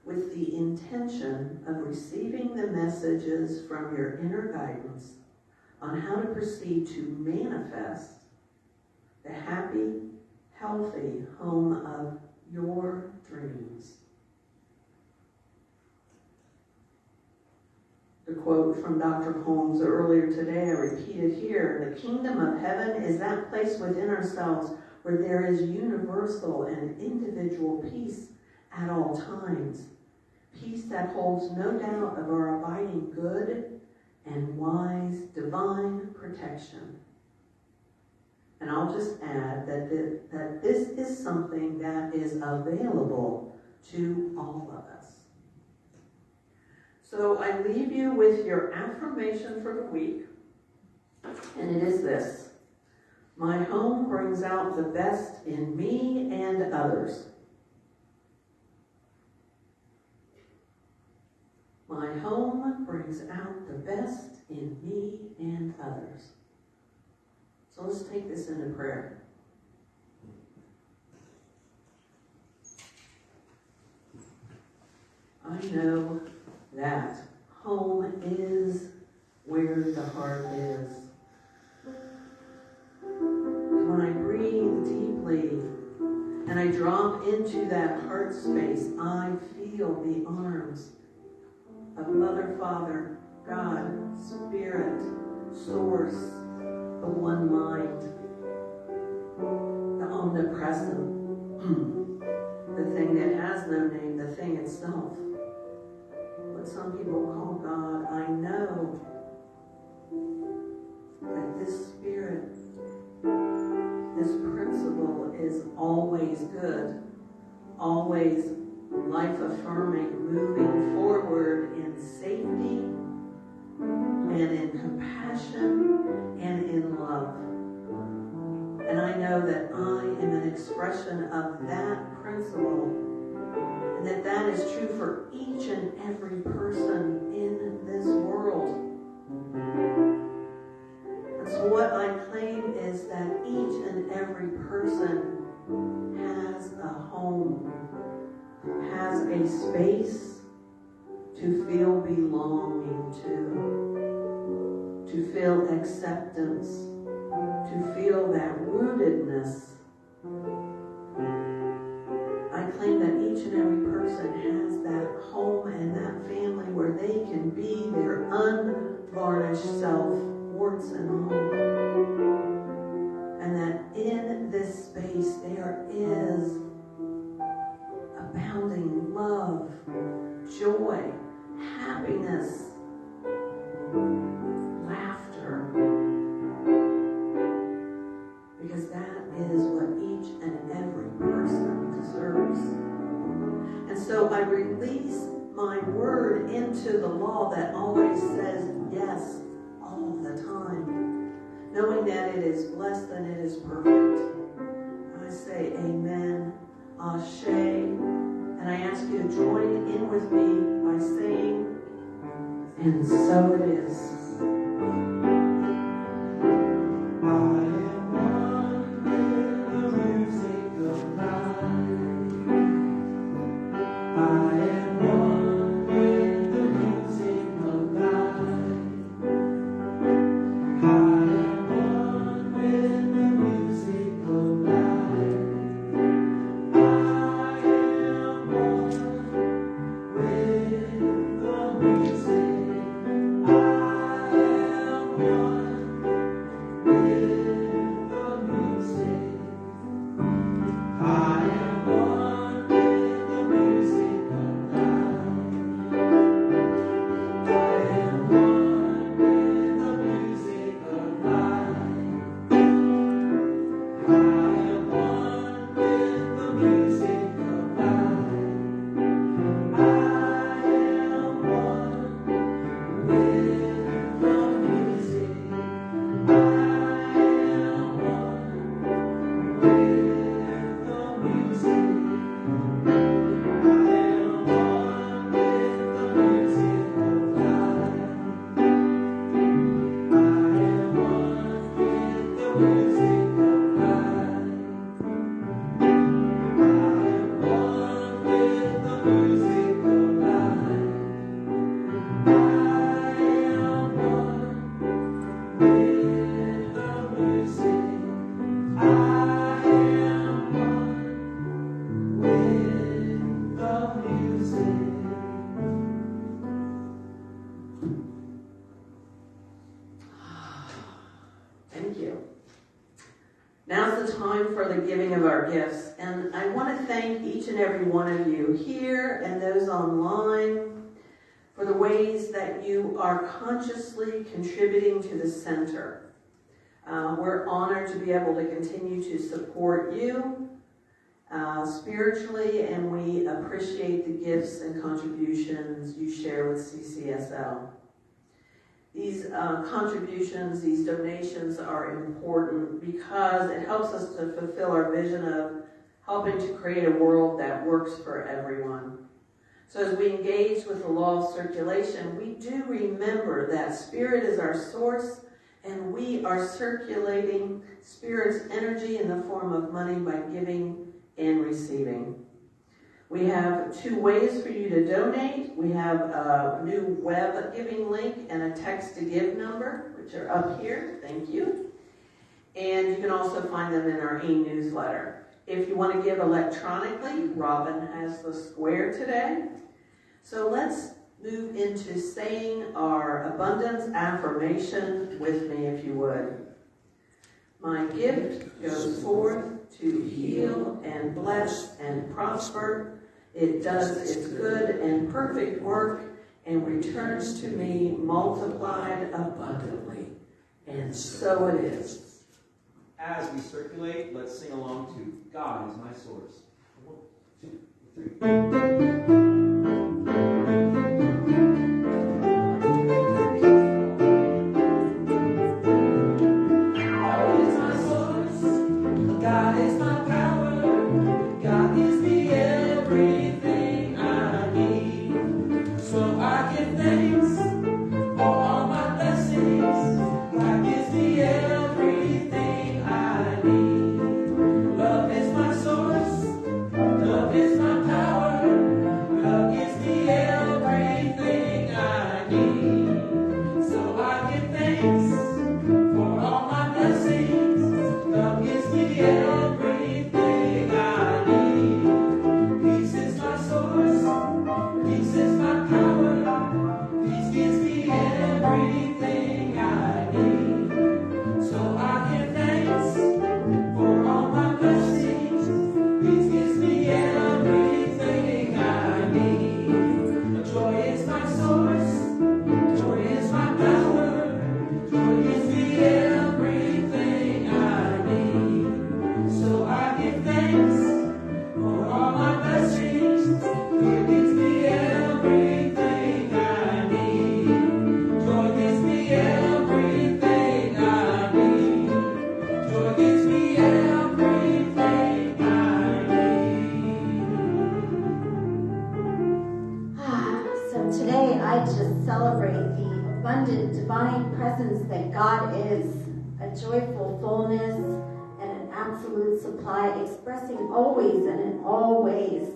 with the intention of receiving the messages from your inner guidance on how to proceed to manifest the happy, healthy home of your dreams. The quote from Dr. Holmes earlier today, I repeat it here: the kingdom of heaven is that place within ourselves where there is universal and individual peace at all times. Peace that holds no doubt of our abiding good and wise divine protection. And I'll just add that this is something that is available to all of us. So I leave you with your affirmation for the week, and it is this: my home brings out the best in me and others. My home brings out the best in me and others. So let's take this into prayer. I know that home is where the heart is. When I breathe deeply and I drop into that heart space, I feel the arms of Mother, Father, God, Spirit, Source, the one mind, the omnipresent, the thing that has no name, the thing itself. What some people call God. I know that this Spirit, this principle is always good, always life-affirming, moving forward in safety and in compassion and in love. And I know that I am an expression of that principle, and that is true for each and every person in this world. And so what I claim is that each and every person has a home, has a space to feel belonging to feel acceptance, to feel that rootedness. I claim that each and every person has that home and that family where they can be their unvarnished self, warts and all. And that in this space there is abounding love, joy, happiness, laughter. Because that is what each and every person deserves. And so I release my word into the law that always says yes all the time, knowing that it is blessed and it is perfect. I say amen, ashe, and I ask you to join in with me by saying, and so it is. Now's the time for the giving of our gifts, and I want to thank each and every one of you here and those online for the ways that you are consciously contributing to the center. We're honored to be able to continue to support you spiritually, and we appreciate the gifts and contributions you share with CCSL. These contributions, these donations are important because it helps us to fulfill our vision of helping to create a world that works for everyone. So as we engage with the law of circulation, we do remember that spirit is our source, and we are circulating spirit's energy in the form of money by giving and receiving. We have 2 ways for you to donate. We have a new web giving link and a text to give number, which are up here. Thank you. And you can also find them in our e-newsletter. If you want to give electronically, Robin has the square today. So let's move into saying our abundance affirmation with me, if you would. My gift goes forth to heal and bless and prosper. It does its good and perfect work and returns to me multiplied abundantly. And so it is. As we circulate, let's sing along to God is my source. 1, 2, 3. Expressing always and in all ways.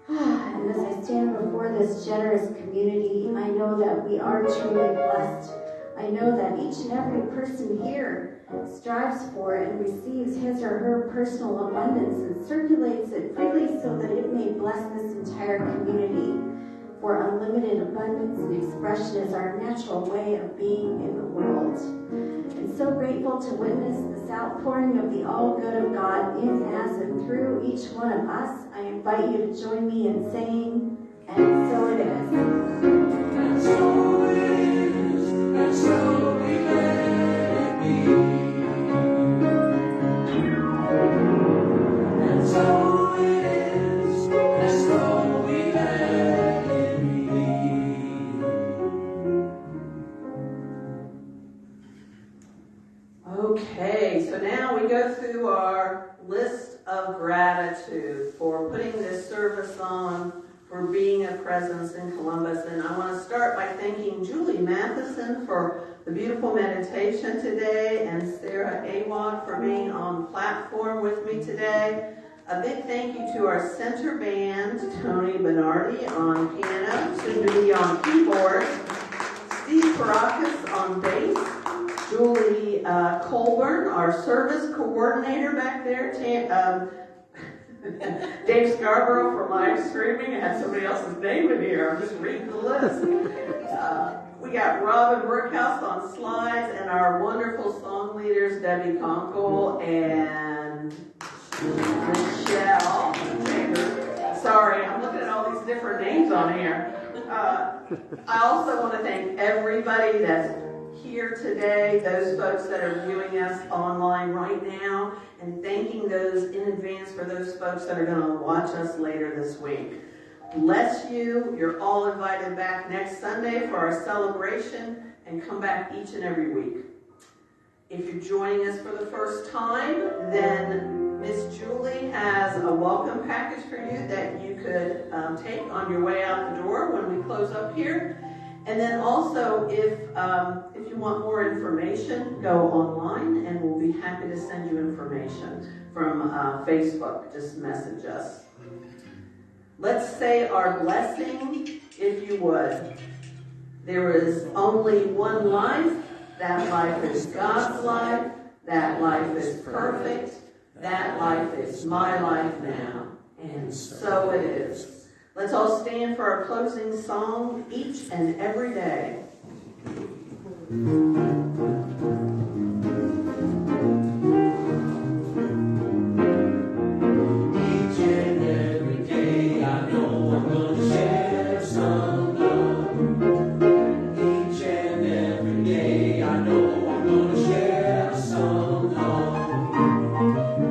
And as I stand before this generous community, I know that we are truly blessed. I know that each and every person here strives for and receives his or her personal abundance and circulates it freely so that it may bless this entire community. For unlimited abundance and expression is our natural way of being in the world. And so grateful to witness this outpouring of the all good of God in, as, and through each one of us. I invite you to join me in saying, and so it is. And so it is, and so we let it be. And so it is, and so we let it be. Okay, so now we go through our list of gratitude for putting this service on, for being a presence in Columbus. And I want to start by thanking Julie Matheson for the beautiful meditation today, and Sarah Awad for being on platform with me today. A big thank you to our center band, Tony Bernardi on piano, soon to be on keyboard, Steve Parakis on bass, Julie Colburn, our service coordinator back there, Dave Scarborough for live streaming. I had somebody else's name in here. I'm just reading the list. We got Robin Workhouse on slides, and our wonderful song leader, leaders, Debbie Conkle and Michelle. Sorry, I'm looking at all these different names on here. I also want to thank everybody that's here today, those folks that are viewing us online right now, and thanking those in advance for those folks that are going to watch us later this week. Bless you. You're all invited back next Sunday for our celebration, and come back each and every week. If you're joining us for the first time, then Miss Julie has a welcome package for you that you could take on your way out the door when we close up here. And then also, if you want more information, go online and we'll be happy to send you information from Facebook. Just message us. Let's say our blessing, if you would. There is only one life. That life is God's life. That life is perfect. That life is my life now. And so it is. Let's all stand for our closing song, Each and Every Day. Each and every day I know I'm gonna share some love. Each and every day I know I'm gonna share some love.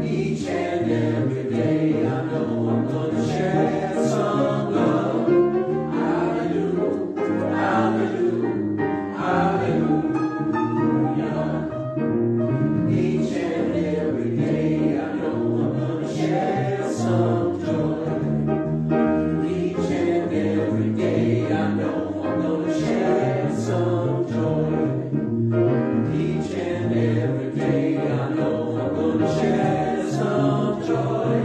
Each and every day I know I'm gonna share some love. Hallelujah, hallelujah, hallelujah. Each and every day I know I'm gonna share some joy. Each and every day I know I'm gonna share some joy. Each and every day I know I'm gonna share some joy.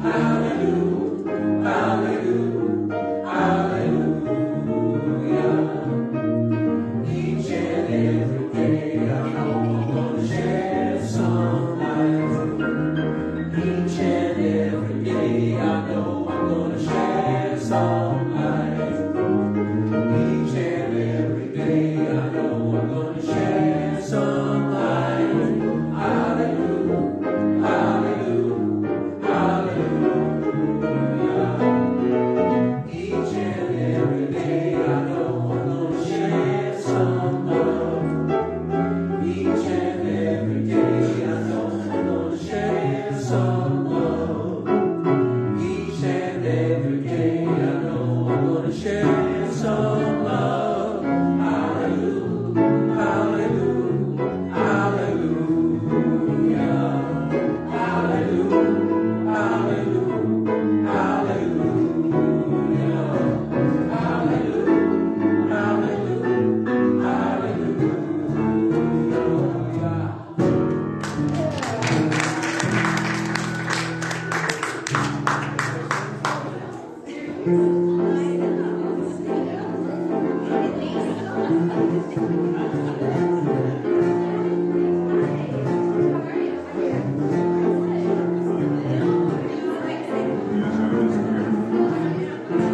Hallelujah, hallelujah, hallelujah. Each and every day I know I'm gonna share some life. Each and every day I know I'm gonna share some life. Each and every day I know I'm gonna share some life. Hallelujah, hallelujah, hallelujah. Each and every day I know I'm gonna share some love. Each and every day I know I'm gonna share some love. Each and every day I know I'm gonna share some love. Hallelujah, hallelujah, hallelujah. Hallelujah, hallelujah, hallelujah. Hallelujah, hallelujah, hallelujah.